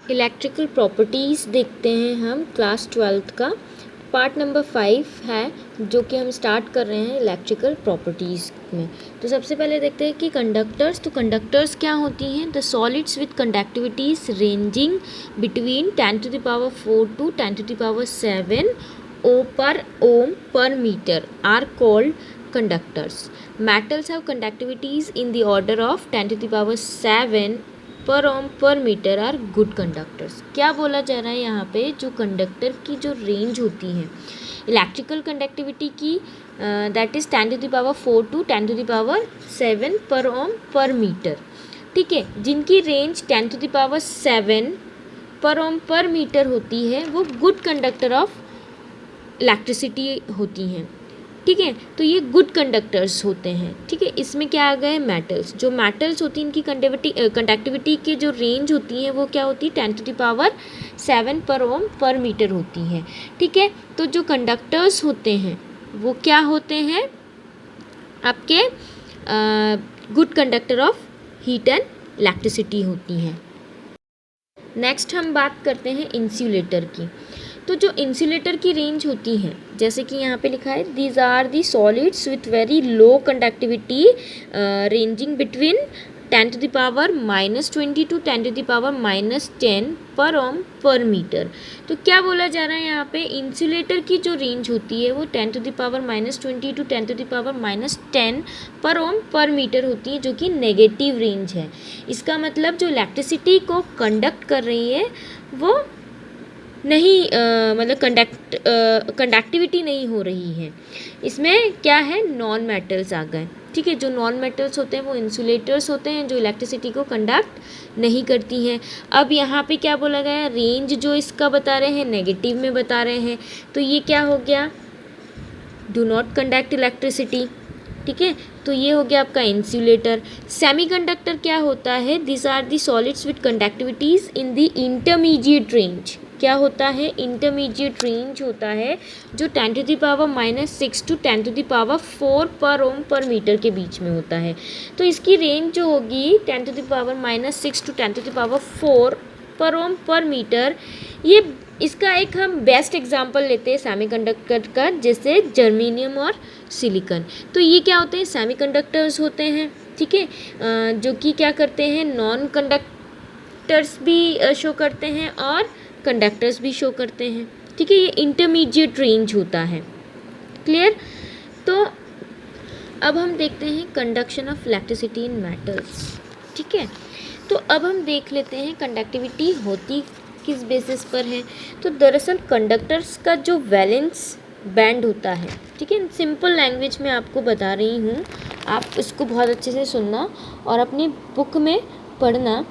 Electrical properties देखते हैं हम क्लास 12th का पार्ट नंबर 5 है जो कि हम स्टार्ट कर रहे हैं इलेक्ट्रिकल प्रॉपर्टीज़ में। तो सबसे पहले देखते हैं कि कंडक्टर्स। तो कंडक्टर्स क्या होती हैं? The solids with conductivities ranging between 10⁴ to 10⁷ ohm per metre are called conductors. Metals have conductivities in the order of 10⁷ per Om per metre are good conductors. क्या बोला जा रहा है यहाँ पे? जो कंडक्टर की जो रेंज होती है इलेक्ट्रिकल कंडक्टिविटी की that is 10⁴ to 10⁷ per Om per metre, ठीक है। जिनकी रेंज 10⁷ पर ओम पर मीटर होती है वो गुड कंडक्टर ऑफ इलेक्ट्रिसिटी होती हैं, ठीक है। तो ये गुड कंडक्टर्स होते हैं, ठीक है। इसमें क्या आ गए? मेटल्स। जो मेटल्स होती हैं इनकी कंडक्टिविटी की जो रेंज होती है वो क्या होती है? 10⁷ पर ओम पर मीटर होती है, ठीक है। तो जो कंडक्टर्स होते हैं वो क्या होते हैं? आपके good conductor of heat and electricity होती हैं। नेक्स्ट हम बात करते हैं इंसुलेटर की। तो जो इंसुलेटर की रेंज होती है जैसे कि यहाँ पे लिखा है these are the solids with very low conductivity ranging between 10⁻⁻20 to 10⁻⁻10 पर ओम पर मीटर। तो क्या बोला जा रहा है यहाँ पे? इंसुलेटर की जो रेंज होती है वो 10⁻⁻20 to 10⁻⁻10 पर ओम पर मीटर होती है, जो कि नेगेटिव रेंज है। इसका मतलब जो इलेक्ट्रिसिटी को कंडक्ट कर रही है वो नहीं मतलब कंडक्टिविटी नहीं हो रही है। इसमें क्या है? नॉन मेटल्स आ गए, ठीक है। जो नॉन मेटल्स होते हैं वो इंसुलेटर्स होते हैं जो इलेक्ट्रिसिटी को कंडक्ट नहीं करती हैं। अब यहाँ पे क्या बोला गया है? रेंज जो इसका बता रहे हैं नेगेटिव में बता रहे हैं, तो ये क्या हो गया? डू नॉट कंडक्ट इलेक्ट्रिसिटी, ठीक है। तो ये हो गया आपका इंसुलेटर। सेमीकंडक्टर क्या होता है? This are the solids with conductivities in the intermediate range. क्या होता है? इंटरमीडिएट रेंज होता है जो 10⁻⁻6 to 10⁴ पर ओम पर मीटर के बीच में होता है। तो इसकी रेंज जो होगी 10⁻⁻6 to 10⁴ पर ओम पर मीटर, ये इसका एक हम बेस्ट एग्जांपल लेते हैं सेमीकंडक्टर का, जैसे जर्मेनियम और सिलिकॉन। तो ये क्या होते हैं? सेमीकंडक्टर्स होते हैं, ठीक है, जो कि क्या करते हैं? नॉन कंडक्टर्स भी शो करते हैं और कंडक्टर्स भी शो करते हैं, ठीक है। ये इंटरमीडिएट रेंज होता है, क्लियर। तो अब हम देखते हैं conduction of electricity in metals, ठीक है। तो अब हम देख लेते हैं कंडक्टिविटी होती किस बेसिस पर है। तो दरअसल कंडक्टर्स का जो वैलेंस बैंड होता है, ठीक है, सिंपल लैंग्वेज में आपको बता रही हूँ, आप इसको बहुत अच्छे से सुनना और अपनी बुक में पढ़ना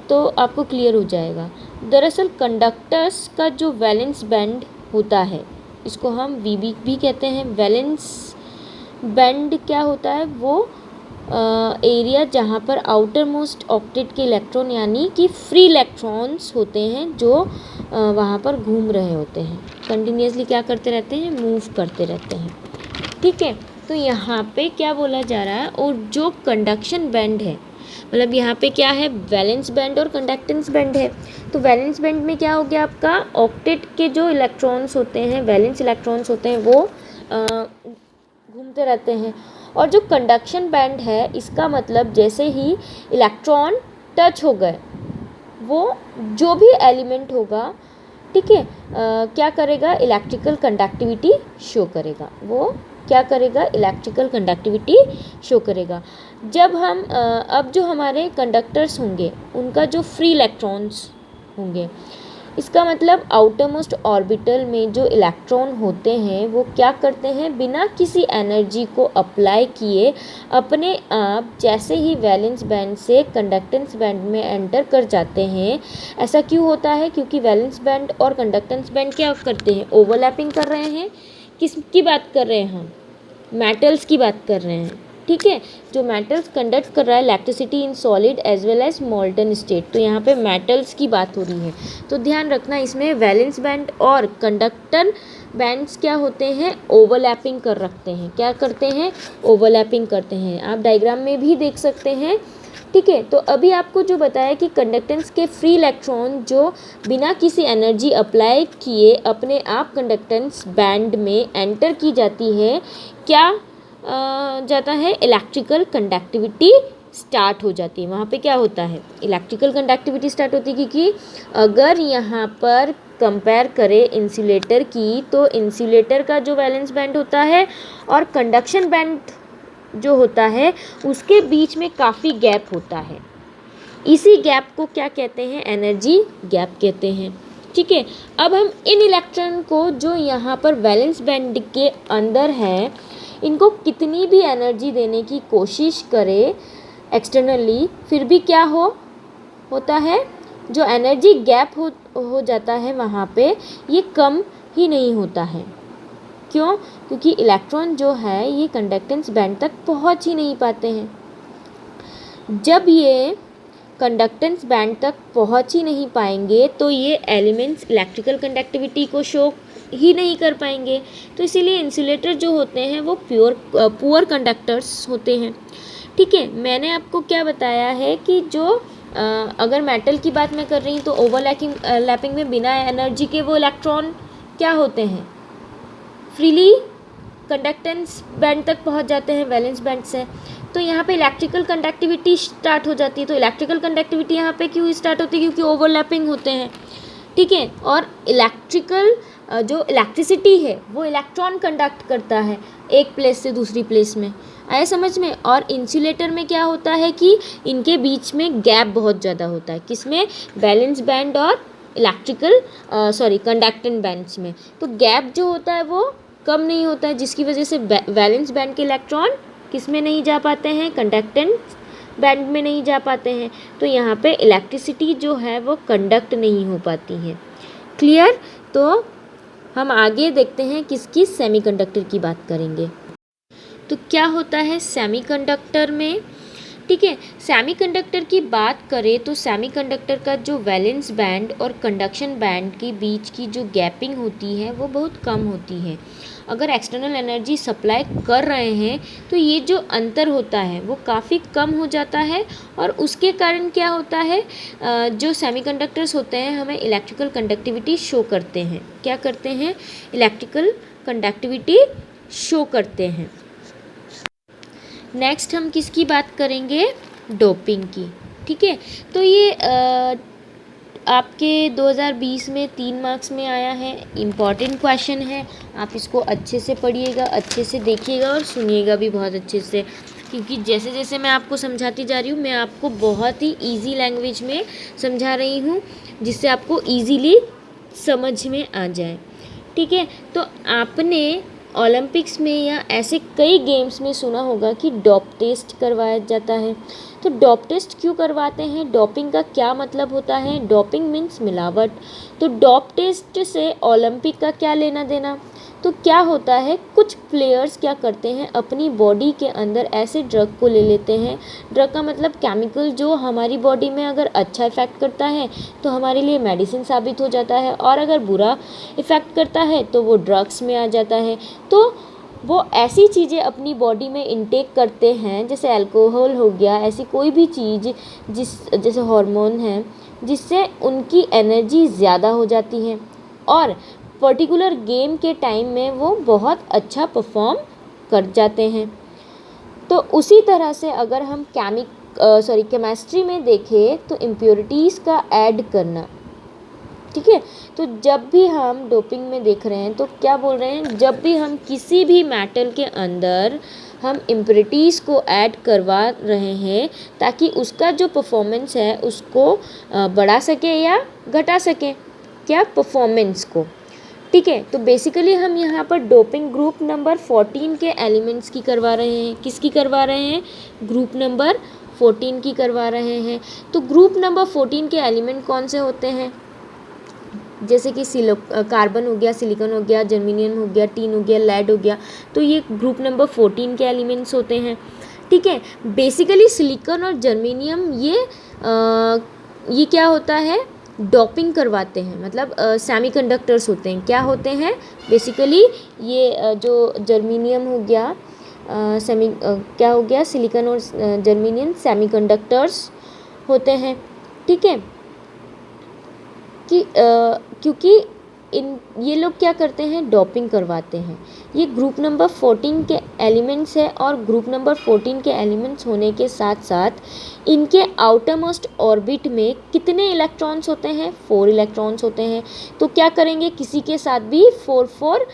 तो आपको क्लियर हो जाएगा। दरअसल कंडक्टर्स का जो वैलेंस बैंड होता है इसको हम वीबी भी कहते हैं। वैलेंस बैंड क्या होता है? वो एरिया जहाँ पर आउटर मोस्ट ऑक्टेट के इलेक्ट्रॉन यानी कि फ्री इलेक्ट्रॉन्स होते हैं जो वहाँ पर घूम रहे होते हैं, कंटिन्यूसली क्या करते रहते हैं? मूव करते रहते हैं, ठीक है। तो यहाँ पे क्या बोला जा रहा है? और जो कंडक्शन बैंड है, मतलब यहाँ पे क्या है? वैलेंस बैंड और कंडक्टेंस बैंड है। तो वैलेंस बैंड में क्या हो गया आपका? ऑक्टेट के जो इलेक्ट्रॉन्स होते हैं, वैलेंस इलेक्ट्रॉन्स होते हैं, वो घूमते रहते हैं। और जो कंडक्शन बैंड है इसका मतलब जैसे ही इलेक्ट्रॉन टच हो गए वो जो भी एलिमेंट होगा, ठीक है, क्या करेगा? इलेक्ट्रिकल कंडक्टिविटी शो करेगा। वो क्या करेगा? इलेक्ट्रिकल कंडक्टिविटी शो करेगा। जब हम अब जो हमारे कंडक्टर्स होंगे उनका जो फ्री इलेक्ट्रॉन्स होंगे, इसका मतलब आउटर मोस्ट ऑर्बिटल में जो इलेक्ट्रॉन होते हैं वो क्या करते हैं? बिना किसी एनर्जी को अप्लाई किए अपने आप जैसे ही वैलेंस बैंड से कंडक्टेंस बैंड में एंटर कर जाते हैं। ऐसा क्यों होता है? क्योंकि वैलेंस बैंड और कंडक्टेंस बैंड क्या करते हैं? ओवरलैपिंग कर रहे हैं। किसकी बात कर रहे हैं हम? मेटल्स की बात कर रहे हैं, ठीक है। जो मेटल्स कंडक्ट कर रहा है electricity in solid as well as molten state. तो यहाँ पे मेटल्स की बात हो रही है, तो ध्यान रखना इसमें वैलेंस बैंड और कंडक्टर बैंड्स क्या होते हैं? ओवरलैपिंग कर रखते हैं। क्या करते हैं? ओवरलैपिंग करते हैं। आप डायग्राम में भी देख सकते हैं ठीक है। तो अभी आपको जो बताया कि कंडक्टेंस के फ्री इलेक्ट्रॉन जो बिना किसी एनर्जी अप्लाई किए अपने आप कंडक्टेंस बैंड में एंटर की जाती है, क्या जाता है, इलेक्ट्रिकल कंडक्टिविटी स्टार्ट हो जाती है। वहाँ पे क्या होता है, इलेक्ट्रिकल कंडक्टिविटी स्टार्ट होती है, क्योंकि अगर यहाँ पर कंपेयर करें इंसुलेटर की, तो इंसुलेटर का जो वैलेंस बैंड होता है और कंडक्शन बैंड जो होता है उसके बीच में काफ़ी गैप होता है। इसी गैप को क्या कहते हैं, एनर्जी गैप कहते हैं। ठीक है। अब हम इन इलेक्ट्रॉन को जो यहाँ पर वैलेंस बैंड के अंदर है, इनको कितनी भी एनर्जी देने की कोशिश करें एक्सटर्नली, फिर भी क्या होता है, जो एनर्जी गैप हो जाता है वहाँ पे, ये कम ही नहीं होता है। क्यों? क्योंकि इलेक्ट्रॉन जो है ये कंडक्टेंस बैंड तक पहुँच ही नहीं पाते हैं। जब ये कंडक्टेंस बैंड तक पहुँच ही नहीं पाएंगे तो ये एलिमेंट्स इलेक्ट्रिकल कंडक्टिविटी को शो ही नहीं कर पाएंगे। तो इसीलिए इंसुलेटर जो होते हैं वो पुअर कंडक्टर्स होते हैं। ठीक है। मैंने आपको क्या बताया है कि जो अगर मेटल की बात मैं कर रही हूँ तो ओवरलैपिंग में बिना एनर्जी के वो इलेक्ट्रॉन क्या होते हैं, फ्रीली कंडक्टेंस बैंड तक पहुंच जाते हैं वैलेंस बैंड से। तो यहाँ पे इलेक्ट्रिकल कंडक्टिविटी स्टार्ट हो जाती है। तो इलेक्ट्रिकल कंडक्टिविटी यहाँ पे क्यों स्टार्ट होती है, क्योंकि ओवरलैपिंग होते हैं। ठीक है। और जो इलेक्ट्रिसिटी है वो इलेक्ट्रॉन कंडक्ट करता है एक प्लेस से दूसरी प्लेस में, आया समझ में। और इंसुलेटर में क्या होता है कि इनके बीच में गैप बहुत ज़्यादा होता है, किसमें, वैलेंस बैंड और कंडक्टेंस बैंड्स में। तो गैप जो होता है वो कम नहीं होता है, जिसकी वजह से वैलेंस बैंड के इलेक्ट्रॉन किस में नहीं जा पाते हैं, कंडक्टेंस बैंड में नहीं जा पाते हैं। तो यहाँ पे इलेक्ट्रिसिटी जो है वो कंडक्ट नहीं हो पाती है। क्लियर? तो हम आगे देखते हैं किसकी, सेमीकंडक्टर की बात करेंगे। तो क्या होता है सेमीकंडक्टर में। ठीक है। सेमीकंडक्टर की बात करें तो सेमीकंडक्टर का जो वैलेंस बैंड और कंडक्शन बैंड के बीच की जो गैपिंग होती है वो बहुत कम होती है। अगर एक्सटर्नल एनर्जी सप्लाई कर रहे हैं तो ये जो अंतर होता है वो काफ़ी कम हो जाता है, और उसके कारण क्या होता है, जो सेमीकंडक्टर्स होते हैं हमें इलेक्ट्रिकल कंडक्टिविटी शो करते हैं। क्या करते हैं, इलेक्ट्रिकल कंडक्टिविटी शो करते हैं। नेक्स्ट हम किसकी बात करेंगे, डोपिंग की। ठीक है। तो ये आपके 2020 में 3 मार्क्स में आया है, इम्पॉर्टेंट क्वेश्चन है। आप इसको अच्छे से पढ़िएगा, अच्छे से देखिएगा और सुनिएगा भी बहुत अच्छे से, क्योंकि जैसे जैसे मैं आपको समझाती जा रही हूँ मैं आपको बहुत ही इजी लैंग्वेज में समझा रही हूँ, जिससे आपको इजीली समझ में आ जाए। ठीक है। तो आपने ओलंपिक्स में या ऐसे कई गेम्स में सुना होगा कि डोप टेस्ट करवाया जाता है। तो डोप टेस्ट क्यों करवाते हैं, डोपिंग का क्या मतलब होता है, डोपिंग मीन्स मिलावट। तो डोप टेस्ट से ओलंपिक का क्या लेना देना। तो क्या होता है, कुछ प्लेयर्स क्या करते हैं, अपनी बॉडी के अंदर ऐसे ड्रग को ले लेते हैं। ड्रग का मतलब केमिकल जो हमारी बॉडी में अगर अच्छा इफ़ेक्ट करता है तो हमारे लिए मेडिसिन साबित हो जाता है, और अगर बुरा इफ़ेक्ट करता है तो वो ड्रग्स में आ जाता है। तो वो ऐसी चीज़ें अपनी बॉडी में इंटेक करते हैं, जैसे अल्कोहल हो गया, ऐसी कोई भी चीज़ जैसे हार्मोन है, जिससे उनकी एनर्जी ज़्यादा हो जाती है और पर्टिकुलर गेम के टाइम में वो बहुत अच्छा परफॉर्म कर जाते हैं। तो उसी तरह से अगर हम केमिस्ट्री में देखें तो इम्प्योरिटीज़ का ऐड करना। ठीक है। तो जब भी हम डोपिंग में देख रहे हैं तो क्या बोल रहे हैं, जब भी हम किसी भी मेटल के अंदर हम इम्प्योरिटीज़ को ऐड करवा रहे हैं ताकि उसका जो परफॉर्मेंस है उसको बढ़ा सके या घटा सके, क्या, परफॉर्मेंस को। ठीक है। तो बेसिकली हम यहाँ पर डोपिंग ग्रुप नंबर 14 के एलिमेंट्स की करवा रहे हैं। किसकी करवा रहे हैं, ग्रुप नंबर 14 की करवा रहे हैं। तो ग्रुप नंबर 14 के एलिमेंट कौन से होते हैं, जैसे कि कार्बन हो गया, सिलिकॉन हो गया, जर्मेनियम हो गया, टीन हो गया, लेड हो गया। तो ये ग्रुप नंबर 14 के एलिमेंट्स होते हैं। ठीक है। बेसिकली सिलिकॉन और जर्मेनियम ये क्या होता है, डोपिंग करवाते हैं, मतलब सेमीकंडक्टर्स होते हैं। क्या होते हैं, बेसिकली ये जो जर्मेनियम हो गया, क्या हो गया, सिलिकॉन और जर्मेनियम सेमीकंडक्टर्स होते हैं। ठीक है, कि क्योंकि ये लोग क्या करते हैं, डोपिंग करवाते हैं। ये ग्रुप नंबर 14 के एलिमेंट्स है और ग्रुप नंबर 14 के एलिमेंट्स होने के साथ साथ इनके आउटर मोस्ट ऑर्बिट में कितने इलेक्ट्रॉन्स होते हैं, 4 इलेक्ट्रॉन्स होते हैं। तो क्या करेंगे, किसी के साथ भी 4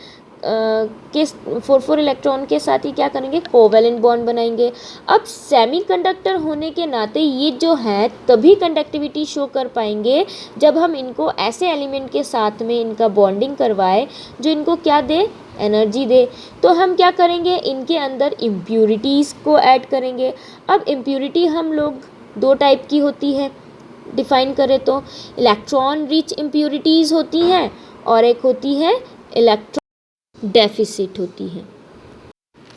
इलेक्ट्रॉन के साथ ही क्या करेंगे, कोवेलेंट बॉन्ड बनाएंगे। अब सेमीकंडक्टर होने के नाते ये जो है तभी कंडक्टिविटी शो कर पाएंगे जब हम इनको ऐसे एलिमेंट के साथ में इनका बॉन्डिंग करवाए जो इनको क्या दे, एनर्जी दे। तो हम क्या करेंगे, इनके अंदर इम्प्यूरिटीज़ को ऐड करेंगे। अब इम्प्यूरिटी हम लोग 2 टाइप की होती है, डिफाइन करें तो इलेक्ट्रॉन रिच इम्प्यूरिटीज़ होती हैं और एक होती है इलेक्ट्रॉन डेफिसिट होती है।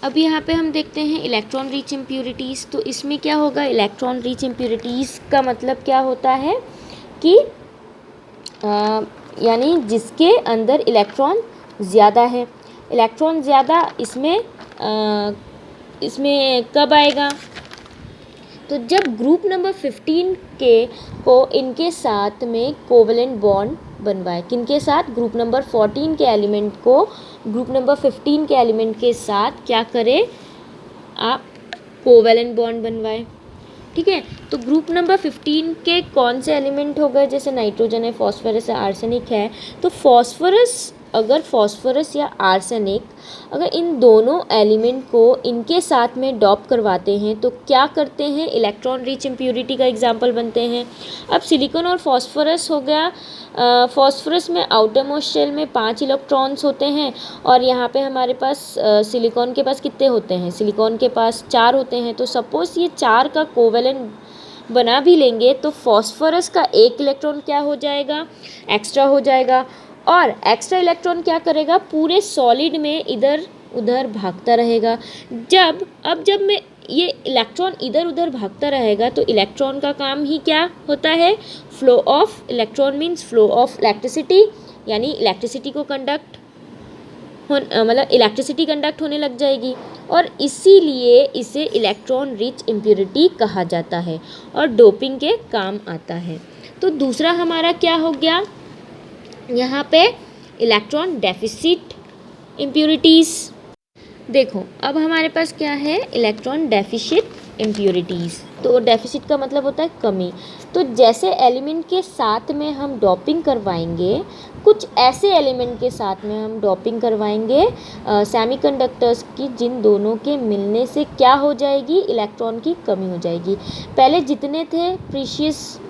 अब यहाँ पे हम देखते हैं इलेक्ट्रॉन रिच इम्प्यूरिटीज़। तो इसमें क्या होगा, इलेक्ट्रॉन रिच इम्प्यूरिटीज़ का मतलब क्या होता है कि यानी जिसके अंदर इलेक्ट्रॉन ज़्यादा है। इलेक्ट्रॉन ज़्यादा इसमें कब आएगा, तो जब ग्रुप नंबर 15 को इनके साथ में कोवेलेंट बॉन्ड बनवाए। किनके साथ, ग्रुप नंबर 14 के एलिमेंट को ग्रुप नंबर 15 के एलिमेंट के साथ क्या करें, आप कोवेलेंट बॉन्ड बनवाए। ठीक है, तो ग्रुप नंबर 15 के कौन से एलिमेंट हो गए, जैसे नाइट्रोजन है, फॉस्फोरस है, आर्सेनिक है। तो फॉस्फोरस या आर्सेनिक अगर इन दोनों एलिमेंट को इनके साथ में डॉप करवाते हैं तो क्या करते हैं, इलेक्ट्रॉन रिच इम्प्यूरिटी का एग्जांपल बनते हैं। अब सिलिकॉन और फॉस्फोरस हो गया। फॉस्फोरस में आउटर मोस्ट शेल में 5 इलेक्ट्रॉन्स होते हैं और यहाँ पे हमारे पास सिलिकॉन के पास कितने होते हैं, सिलिकॉन के पास 4 होते हैं। तो सपोज़ ये 4 का कोवेलेंट बना भी लेंगे तो फॉस्फोरस का 1 इलेक्ट्रॉन क्या हो जाएगा, एक्स्ट्रा हो जाएगा। और एक्स्ट्रा इलेक्ट्रॉन क्या करेगा, पूरे सॉलिड में इधर उधर भागता रहेगा। जब मैं ये इलेक्ट्रॉन इधर उधर भागता रहेगा तो इलेक्ट्रॉन का काम ही क्या होता है, flow of electron means flow of electricity, यानी इलेक्ट्रिसिटी को इलेक्ट्रिसिटी कंडक्ट होने लग जाएगी और इसीलिए इसे इलेक्ट्रॉन रिच इम्प्यूरिटी कहा जाता है और डोपिंग के काम आता है। तो दूसरा हमारा क्या हो गया, यहाँ पे इलेक्ट्रॉन डेफिसिट इम्प्यूरिटीज़। देखो अब हमारे पास क्या है, इलेक्ट्रॉन डेफिसिट इम्प्यूरिटीज़। तो डेफिसिट का मतलब होता है कमी। तो जैसे एलिमेंट के साथ में हम डॉपिंग करवाएंगे, कुछ ऐसे एलिमेंट के साथ में हम डॉपिंग करवाएंगे सेमीकंडक्टर्स की, जिन दोनों के मिलने से क्या हो जाएगी, इलेक्ट्रॉन की कमी हो जाएगी। पहले जितने थे प्रीशियस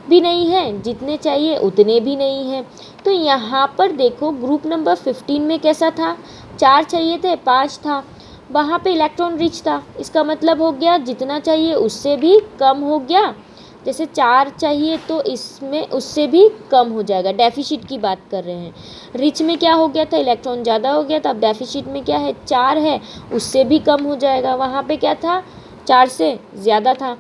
भी नहीं है, जितने चाहिए उतने भी नहीं हैं। तो यहाँ पर देखो ग्रुप नंबर 15 में कैसा था, 4 चाहिए थे, 5 था, वहाँ पे इलेक्ट्रॉन रिच था। इसका मतलब हो गया जितना चाहिए उससे भी कम हो गया। जैसे 4 चाहिए तो इसमें उससे भी कम हो जाएगा, डेफिसिट की बात कर रहे हैं। रिच में क्या हो गया था, इलेक्ट्रॉन ज़्यादा हो गया था। अब डेफिसिट में क्या है, 4 है, उससे भी कम हो जाएगा। वहाँ पे क्या था, 4 से ज़्यादा था।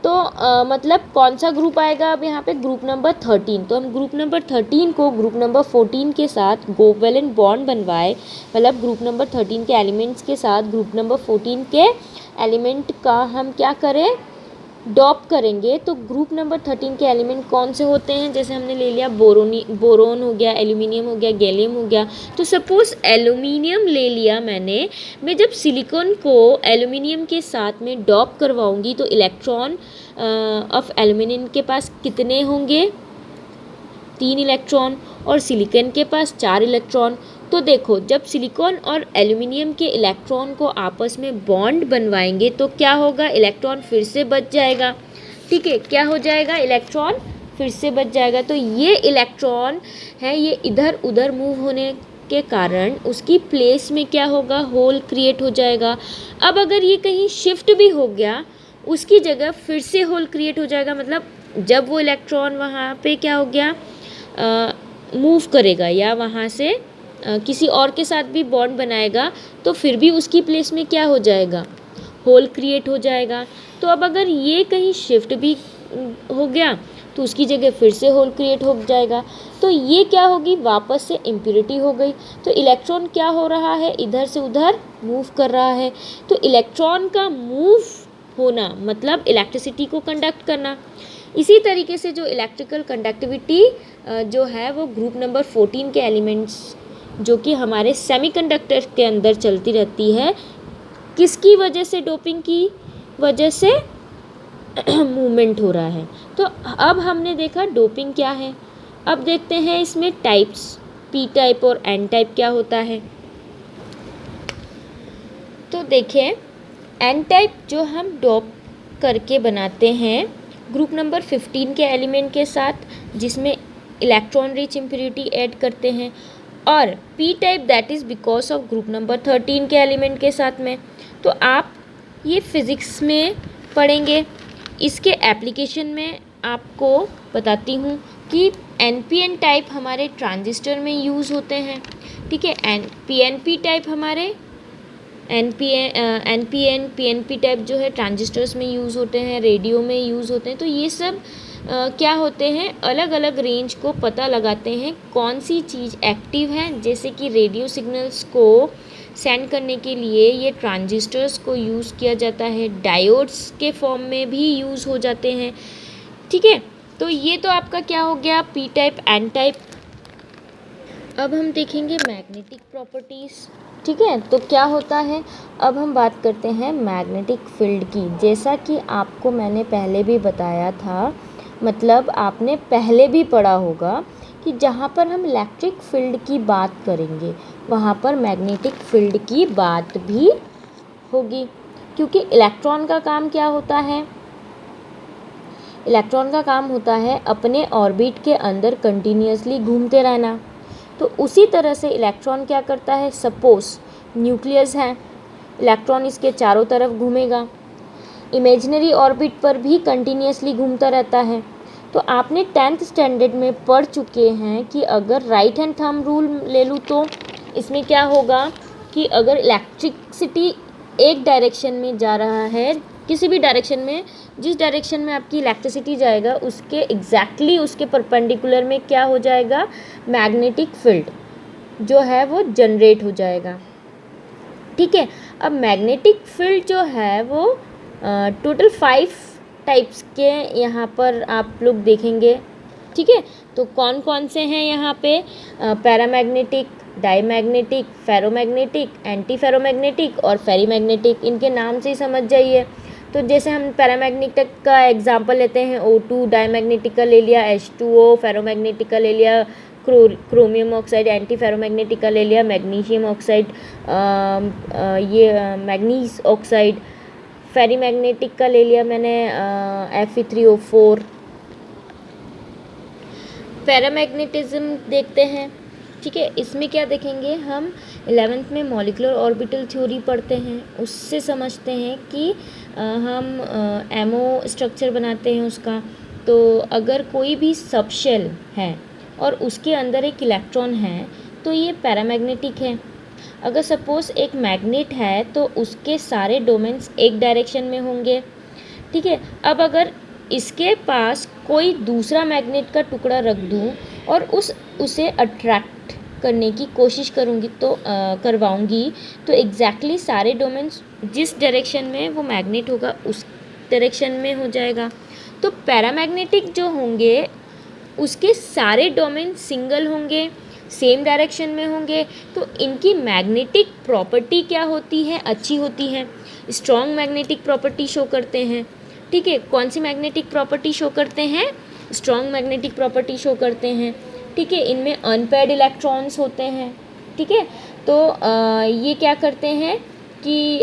तो मतलब कौन सा ग्रुप आएगा अब यहाँ पे, ग्रुप नंबर 13। तो हम ग्रुप नंबर 13 को ग्रुप नंबर 14 के साथ कोवेलेंट बॉन्ड बनवाए, मतलब ग्रुप नंबर 13 के एलिमेंट्स के साथ ग्रुप नंबर 14 के एलिमेंट का हम क्या करें, डॉप करेंगे। तो ग्रुप नंबर 13 के एलिमेंट कौन से होते हैं, जैसे हमने ले लिया बोरोन हो गया, एल्यूमिनियम हो गया, गैलियम हो गया। तो सपोज़ एल्यूमिनियम ले लिया मैं जब सिलिकॉन को एल्यूमिनियम के साथ में डॉप करवाऊंगी तो इलेक्ट्रॉन ऑफ एल्यूमिनियम के पास कितने होंगे, 3 इलेक्ट्रॉन, और सिलिकॉन के पास 4 इलेक्ट्रॉन। तो देखो जब सिलिकॉन और एल्यूमिनियम के इलेक्ट्रॉन को आपस में बॉन्ड बनवाएंगे तो क्या होगा, इलेक्ट्रॉन फिर से बच जाएगा। ठीक है, क्या हो जाएगा, इलेक्ट्रॉन फिर से बच जाएगा। तो ये इलेक्ट्रॉन है, ये इधर उधर मूव होने के कारण उसकी प्लेस में क्या होगा, होल क्रिएट हो जाएगा। अब अगर ये कहीं शिफ्ट भी हो गया, उसकी जगह फिर से होल क्रिएट हो जाएगा। मतलब जब वो इलेक्ट्रॉन वहाँ पे क्या हो गया, मूव करेगा या वहाँ से किसी और के साथ भी बॉन्ड बनाएगा तो फिर भी उसकी प्लेस में क्या हो जाएगा, होल क्रिएट हो जाएगा। तो अब अगर ये कहीं शिफ्ट भी हो गया तो उसकी जगह फिर से होल क्रिएट हो जाएगा। तो ये क्या होगी, वापस से इम्प्योरिटी हो गई। तो इलेक्ट्रॉन क्या हो रहा है, इधर से उधर मूव कर रहा है। तो इलेक्ट्रॉन का मूव होना मतलब इलेक्ट्रिसिटी को कंडक्ट करना। इसी तरीके से जो इलेक्ट्रिकल कंडक्टिविटी जो है वो ग्रुप नंबर 14 के एलिमेंट्स जो कि हमारे सेमीकंडक्टर के अंदर चलती रहती है, किसकी वजह से, डोपिंग की वजह से मूवमेंट हो रहा है। तो अब हमने देखा डोपिंग क्या है। अब देखते हैं इसमें टाइप्स, पी टाइप और एन टाइप क्या होता है। तो देखिए एन टाइप जो हम डोप करके बनाते हैं ग्रुप नंबर 15 के एलिमेंट के साथ, जिसमें इलेक्ट्रॉन रिच इम्प्योरिटी ऐड करते हैं, और P type that is because of group number 13 के एलिमेंट के साथ में। तो आप ये फिज़िक्स में पढ़ेंगे। इसके एप्लीकेशन में आपको बताती हूँ कि एनपीएन टाइप हमारे ट्रांजिस्टर में यूज़ होते हैं, ठीक है। पीएनपी टाइप हमारे एनपीएन पीएनपी टाइप जो है ट्रांजिस्टर्स में यूज़ होते हैं, रेडियो में यूज़ होते हैं। तो ये सब क्या होते हैं, अलग अलग रेंज को पता लगाते हैं कौन सी चीज़ एक्टिव है। जैसे कि रेडियो सिग्नल्स को सेंड करने के लिए ये ट्रांजिस्टर्स को यूज़ किया जाता है, डायोड्स के फॉर्म में भी यूज़ हो जाते हैं, ठीक है। तो ये तो आपका क्या हो गया, पी टाइप एन टाइप। अब हम देखेंगे मैग्नेटिक प्रॉपर्टीज़, ठीक है। तो क्या होता है, अब हम बात करते हैं मैग्नेटिक फील्ड की। जैसा कि आपको मैंने पहले भी बताया था, मतलब आपने पहले भी पढ़ा होगा कि जहाँ पर हम इलेक्ट्रिक फील्ड की बात करेंगे वहाँ पर मैग्नेटिक फील्ड की बात भी होगी, क्योंकि इलेक्ट्रॉन का काम क्या होता है, इलेक्ट्रॉन का काम होता है अपने ऑर्बिट के अंदर कंटिन्यूसली घूमते रहना। तो उसी तरह से इलेक्ट्रॉन क्या करता है, सपोज न्यूक्लियस है, इलेक्ट्रॉन इसके चारों तरफ घूमेगा, इमेजिनरी ऑर्बिट पर भी कंटिन्यूसली घूमता रहता है। तो आपने 10th स्टैंडर्ड में पढ़ चुके हैं कि अगर राइट हैंड थंब रूल ले लूँ तो इसमें क्या होगा कि अगर इलेक्ट्रिसिटी एक डायरेक्शन में जा रहा है, किसी भी डायरेक्शन में, जिस डायरेक्शन में आपकी इलेक्ट्रिसिटी जाएगा उसके एग्जैक्टली उसके परपेंडिकुलर में क्या हो जाएगा, मैग्नेटिक फील्ड जो है वो जनरेट हो जाएगा, ठीक है। अब मैग्नेटिक फील्ड जो है वो टोटल 5 टाइप्स के यहाँ पर आप लोग देखेंगे, ठीक है। तो कौन कौन से हैं यहाँ पे, paramagnetic, diamagnetic, ferromagnetic, anti ferromagnetic और फेरीमैग्नेटिक। इनके नाम से ही समझ जाइए। तो जैसे हम पैरामैग्नेटिक का एग्जांपल लेते हैं, O2, डाईमैग्नेटिक का ले लिया H2O, फेरोमैग्नेटिक का ले लिया क्रोमियम ऑक्साइड, एंटी फेरोमैग्नेटिक का ले लिया मैग्नीशियम ऑक्साइड, ये मैग्नीज ऑक्साइड, फेरीमैग्नेटिक का ले लिया मैंने Fe3O4। पैरामैग्नेटिज्म देखते हैं, ठीक है। इसमें क्या देखेंगे, हम 11th में मॉलिक्यूलर ऑर्बिटल थ्योरी पढ़ते हैं, उससे समझते हैं कि हम एमओ स्ट्रक्चर बनाते हैं उसका। तो अगर कोई भी सबशेल है और उसके अंदर एक इलेक्ट्रॉन है तो ये पैरामैग्नेटिक है। अगर सपोज़ एक मैग्नेट है तो उसके सारे डोमेन्स एक डायरेक्शन में होंगे, ठीक है। अब अगर इसके पास कोई दूसरा मैग्नेट का टुकड़ा रख दूं और उसे अट्रैक्ट करने की कोशिश करूंगी तो करवाऊंगी तो एग्जैक्टली सारे डोमेन्स जिस डायरेक्शन में वो मैग्नेट होगा उस डायरेक्शन में हो जाएगा। तो पैरामैग्नेटिक जो होंगे उसके सारे डोमेन सिंगल होंगे, सेम डायरेक्शन में होंगे। तो इनकी मैग्नेटिक प्रॉपर्टी क्या होती है, अच्छी होती है, स्ट्रॉन्ग मैग्नेटिक प्रॉपर्टी शो करते हैं, ठीक है। कौन सी मैग्नेटिक प्रॉपर्टी शो करते हैं, स्ट्रॉन्ग मैग्नेटिक प्रॉपर्टी शो करते हैं, ठीक है। इनमें अनपेयर्ड इलेक्ट्रॉन्स होते हैं, ठीक है। तो ये क्या करते हैं कि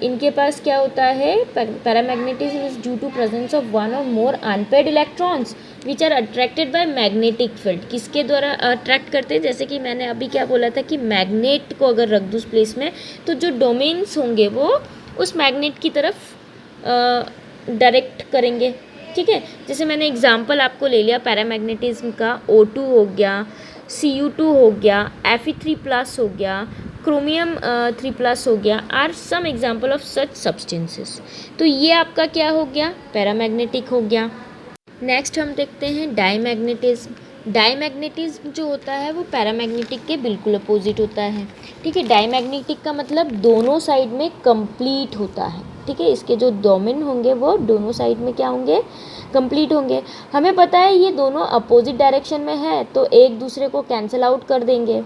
इनके पास क्या होता है, paramagnetism is due to presence of one और more unpaired electrons which are attracted by magnetic field. किसके द्वारा अट्रैक्ट करते हैं, जैसे कि मैंने अभी क्या बोला था कि मैग्नेट को अगर रख दूँ उस प्लेस में तो जो डोमेन्स होंगे वो उस मैग्नेट की तरफ डायरेक्ट करेंगे, ठीक है। जैसे मैंने एग्जांपल आपको ले लिया पैरामैग्नेटिज्म का, O2 हो गया, Cu2 हो गया, Fe3+ हो गया, क्रोमियम 3+ हो गया, are some example of such substances. तो ये आपका क्या हो गया, पैरामैग्नेटिक हो गया। नेक्स्ट हम देखते हैं डाईमैग्नेटिज्म। डाईमैग्नेटिज्म जो होता है वो पैरामैग्नेटिक के बिल्कुल अपोजिट होता है। ठीक है, डाईमैग्नेटिक का मतलब दोनों साइड में कंप्लीट होता है। ठीक है, इसके जो डोमेन होंगे वो दोनों साइड में क्या होंगे, कंप्लीट होंगे। हमें पता है ये दोनों अपोजिट डायरेक्शन में है तो एक दूसरे को कैंसिल आउट कर देंगे।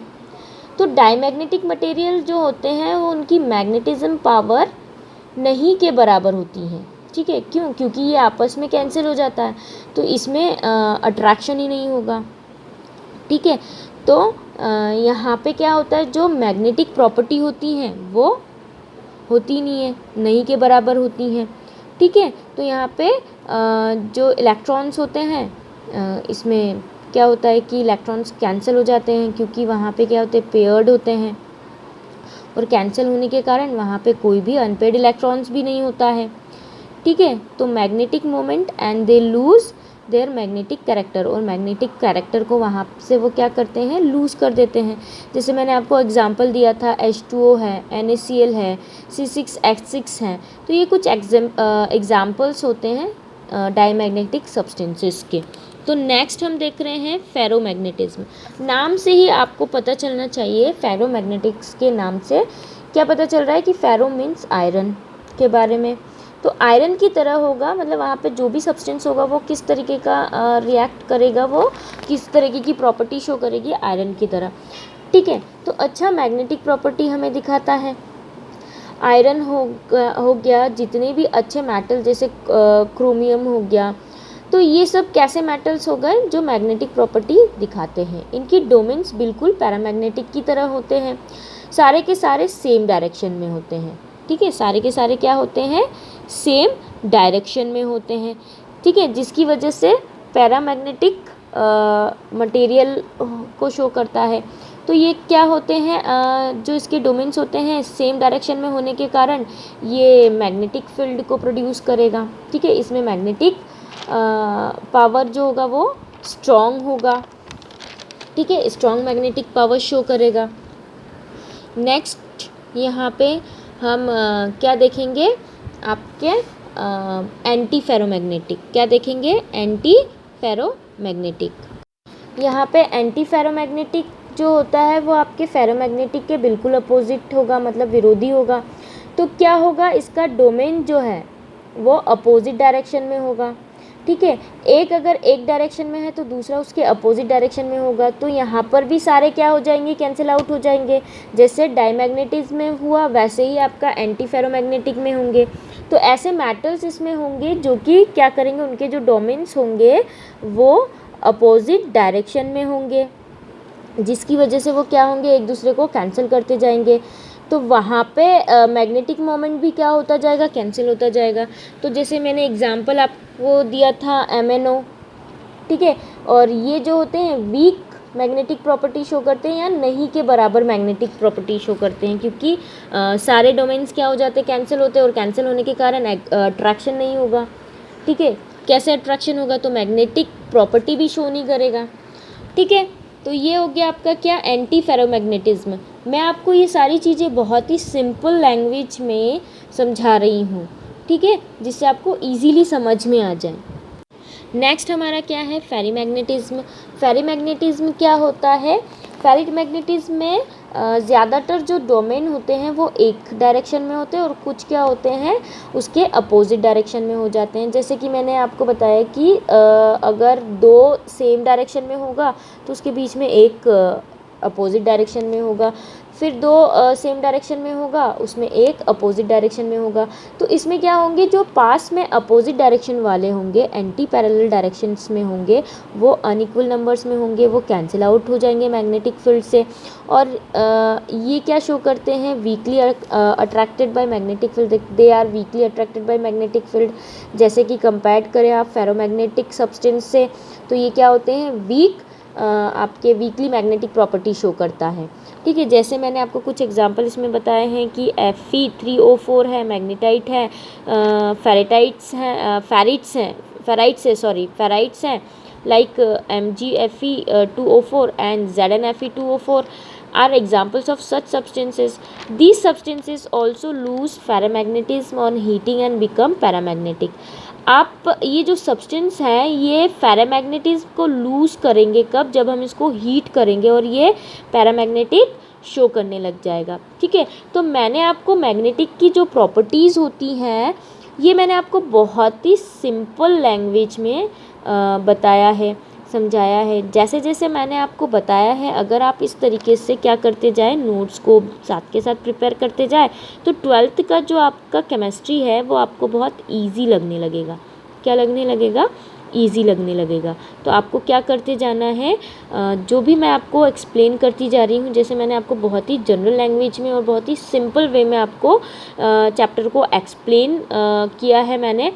तो डाईमैग्नेटिक मटेरियल जो होते हैं वो उनकी मैग्नेटिज्म पावर नहीं के बराबर होती हैं। ठीक है, क्यों? क्योंकि ये आपस में कैंसिल हो जाता है तो इसमें अट्रैक्शन ही नहीं होगा। ठीक है, तो यहाँ पे क्या होता है, जो मैग्नेटिक प्रॉपर्टी होती हैं वो होती नहीं है, नहीं के बराबर होती हैं। ठीक है, तो यहाँ पे जो इलेक्ट्रॉन्स होते हैं इसमें क्या होता है कि इलेक्ट्रॉन्स कैंसिल हो जाते हैं, क्योंकि वहाँ पे क्या होते हैं, पेयर्ड होते हैं, और कैंसिल होने के कारण वहाँ पे कोई भी अनपेड इलेक्ट्रॉन्स भी नहीं होता है। ठीक है, तो magnetic moment and they lose their magnetic character, और मैग्नेटिक कैरेक्टर को वहाँ से वो क्या करते हैं, लूज़ कर देते हैं। जैसे मैंने आपको एग्जांपल दिया था, H2O है, NaCl है, C6H6 हैं, तो ये कुछ एग्जांपल्स होते हैं डाईमैग्नेटिक सब्सटेंसेस के। तो नेक्स्ट हम देख रहे हैं फेरोमैग्नेटिज्म। नाम से ही आपको पता चलना चाहिए, फेरोमैग्नेटिक्स के नाम से क्या पता चल रहा है कि फेरो मीन्स आयरन के बारे में। तो आयरन की तरह होगा, मतलब वहाँ पे जो भी सब्सटेंस होगा वो किस तरीके का रिएक्ट करेगा, वो किस तरीके की प्रॉपर्टी शो करेगी, आयरन की तरह। ठीक है, तो अच्छा मैग्नेटिक प्रॉपर्टी हमें दिखाता है। आयरन हो गया, जितने भी अच्छे मेटल जैसे क्रोमियम हो गया, तो ये सब कैसे मेटल्स हो गए जो मैग्नेटिक प्रॉपर्टी दिखाते हैं। इनकी डोमेन्स बिल्कुल पैरामैग्नेटिक की तरह होते हैं, सारे के सारे सेम डायरेक्शन में होते हैं। ठीक है, सारे के सारे क्या होते हैं, सेम डायरेक्शन में होते हैं। ठीक है, जिसकी वजह से पैरामैग्नेटिक मटेरियल को शो करता है। तो ये क्या होते हैं, जो इसके डोमेन्स होते हैं सेम डायरेक्शन में होने के कारण ये मैग्नेटिक फील्ड को प्रोड्यूस करेगा। ठीक है, इसमें मैग्नेटिक पावर जो होगा वो स्ट्रॉन्ग होगा। ठीक है, स्ट्रॉन्ग मैग्नेटिक पावर शो करेगा। नेक्स्ट यहाँ पे हम क्या देखेंगे, आपके एंटी फेरोमैग्नेटिक। क्या देखेंगे, एंटी फेरोमैग्नेटिक। यहाँ पे एंटी फेरोमैग्नेटिक जो होता है वो आपके फेरोमैग्नेटिक के बिल्कुल अपोजिट होगा, मतलब विरोधी होगा। तो क्या होगा, इसका डोमेन जो है वो अपोजिट डायरेक्शन में होगा। ठीक है, एक अगर एक डायरेक्शन में है तो दूसरा उसके अपोजिट डायरेक्शन में होगा, तो यहाँ पर भी सारे क्या हो जाएंगे, कैंसिल आउट हो जाएंगे। जैसे डाईमैग्नेटिज्म में हुआ वैसे ही आपका एंटी फेरोमैग्नेटिक में होंगे। तो ऐसे मेटल्स इसमें होंगे जो कि क्या करेंगे, उनके जो डोमेन्स होंगे वो अपोजिट डायरेक्शन में होंगे, जिसकी वजह से वो क्या होंगे, एक दूसरे को कैंसिल करते जाएंगे। तो वहाँ पे मैग्नेटिक मोमेंट भी क्या होता जाएगा, कैंसिल होता जाएगा। तो जैसे मैंने एग्जांपल आपको दिया था MnO। ठीक है, और ये जो होते हैं वीक मैग्नेटिक प्रॉपर्टी शो करते हैं या नहीं के बराबर मैग्नेटिक प्रॉपर्टी शो करते हैं, क्योंकि सारे डोमेन्स क्या हो जाते हैं, कैंसिल होते हैं, और कैंसिल होने के कारण अट्रैक्शन नहीं होगा। ठीक है, कैसे अट्रैक्शन होगा, तो मैग्नेटिक प्रॉपर्टी भी शो नहीं करेगा। ठीक है, तो ये हो गया आपका क्या, एंटी फेरोमैग्नेटिज्म। मैं आपको ये सारी चीज़ें बहुत ही सिंपल लैंग्वेज में समझा रही हूँ। ठीक है, जिससे आपको इजीली समझ में आ जाए। नेक्स्ट हमारा क्या है, फेरीमैग्नेटिज्म। फेरीमैग्नेटिज्म क्या होता है, फेरीमैग्नेटिज्म में ज़्यादातर जो डोमेन होते हैं वो एक डायरेक्शन में होते हैं, और कुछ क्या होते हैं उसके अपोजिट डायरेक्शन में हो जाते हैं। जैसे कि मैंने आपको बताया कि अगर दो सेम डायरेक्शन में होगा तो उसके बीच में एक अपोजिट डायरेक्शन में होगा, फिर दो सेम डायरेक्शन में होगा उसमें एक अपोजिट डायरेक्शन में होगा। तो इसमें क्या होंगे, जो पास में अपोजिट डायरेक्शन वाले होंगे, एंटी पैरेलल डायरेक्शंस में होंगे, वो अनइक्वल नंबर्स में होंगे, वो कैंसिल आउट हो जाएंगे मैग्नेटिक फील्ड से। और ये क्या शो करते हैं, weakly attracted by magnetic field, they are weakly attracted by magnetic field. जैसे कि कंपेयर करें आप फेरोमैग्नेटिक सब्सटेंस से, तो ये क्या होते हैं, वीक आपके वीकली मैग्नेटिक प्रॉपर्टी शो करता है। ठीक है, जैसे मैंने आपको कुछ एग्जांपल इसमें बताए हैं कि Fe3O4 है, मैग्नेटाइट है, फेराइट्स हैं, फेराइट्स हैं like MgFe2O4 and ZnFe2O4 are examples of such substances. These substances also lose ferromagnetism on heating and become paramagnetic. आप ये जो सब्सटेंस है ये पैरामैग्नेटिज्म को लूज़ करेंगे कब, जब हम इसको हीट करेंगे और ये पैरामैग्नेटिक शो करने लग जाएगा। ठीक है, तो मैंने आपको मैग्नेटिक की जो प्रॉपर्टीज़ होती हैं ये मैंने आपको बहुत ही सिंपल लैंग्वेज में बताया है, समझाया है। जैसे जैसे मैंने आपको बताया है, अगर आप इस तरीके से क्या करते जाएं, नोट्स को साथ के साथ प्रिपेयर करते जाएं, तो 12th का जो आपका केमिस्ट्री है वो आपको बहुत इजी लगने लगेगा। क्या लगने लगेगा? ईजी लगने लगेगा। तो आपको क्या करते जाना है, जो भी मैं आपको एक्सप्लेन करती जा रही हूँ, जैसे मैंने आपको बहुत ही जनरल लैंग्वेज में और बहुत ही सिंपल वे में आपको चैप्टर को एक्सप्लेन किया है मैंने।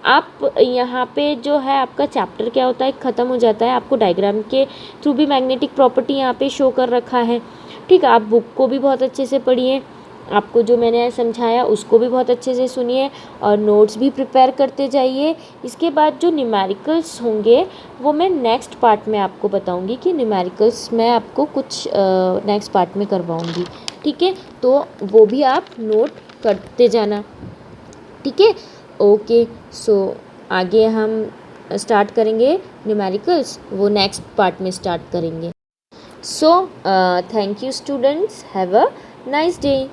आप यहाँ पे जो है आपका चैप्टर क्या होता है ख़त्म हो जाता है, आपको डायग्राम के थ्रू भी मैग्नेटिक प्रॉपर्टी यहाँ पे शो कर रखा है। ठीक है, आप बुक को भी बहुत अच्छे से पढ़िए, आपको जो मैंने समझाया उसको भी बहुत अच्छे से सुनिए और नोट्स भी प्रिपेयर करते जाइए। इसके बाद जो न्यूमेरिकल्स होंगे वो मैं नेक्स्ट पार्ट में आपको बताऊंगी कि न्यूमेरिकल्स मैं आपको कुछ नेक्स्ट पार्ट में करवाऊंगी। ठीक है, तो वो भी आप नोट करते जाना। ठीक है, ओके। सो आगे हम स्टार्ट करेंगे न्यूमेरिकल्स, वो नेक्स्ट पार्ट में स्टार्ट करेंगे। So thank you students, have a nice day.